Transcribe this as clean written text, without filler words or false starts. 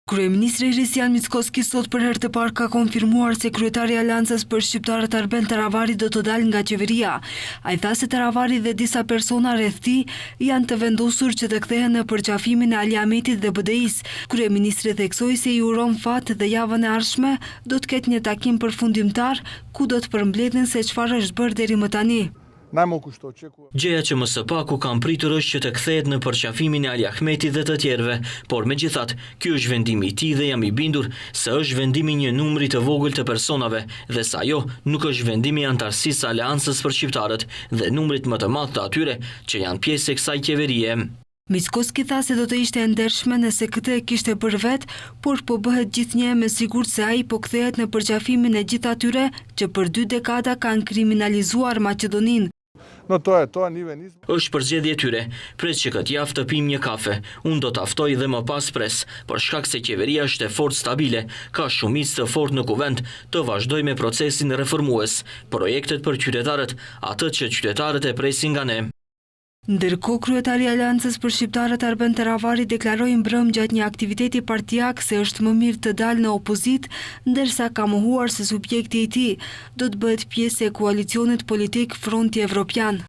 Kryeministri Hristian Mickoski sot për herë të parë ka konfirmuar se kryetari i Aleancës për shqiptarët Arben Taravari do të dalë nga qeveria. Ai tha se Taravari dhe disa persona rreth tij janë të vendosur që të kthehen në përqafimin e Ali Ahmetit dhe BDI-s. Kryeministri theksoi se i uron fat dhe javën e ardhshme do të ketë një takim përfundimtar ku do të përmbledhen se çfarë është bërë deri më tani. Gjëja që më së paku kam pritur është që të kthehet në përqafimin e Ali Ahmetit dhe të tjerëve, por megjithatë, ky është vendimi i tij dhe jam i bindur se është vendimi një numri të vogël të personave dhe se ajo nuk është vendimi i antarësisë së Aleancës për shqiptarët dhe numrit më të madh të atyre që janë pjesë e kësaj qeverie. Mickoski tha se do të ishte e ndershme nëse këtë e kishte bërë vet, por po bëhet gjithnjë me sigurt se ai po kthehet në përqafimin e gjithë atyre që për 2 dekada kanë kriminalizuar Maqedoninë. Është përzgjedhje e tyre, pres që këtë javë të pim një kafe, unë do të aftoj dhe më pas pres, për shkak se qeveria është e fortë stabile, ka shumicë të fortë në kuvend, të vazhdoj me procesin reformues, projektet për qytetarët, atë që qytetarët e presin nga ne. Ndërkohë, kryetari i Aleancës për shqiptarët Arben Taravari deklaroi mbrëm gjatë një aktiviteti partijak se është më mirë të dalë në opozit, ndërsa ka mohuar se subjekti i tij do të bëhet pjesë e koalicionit politik Fronti Evropian.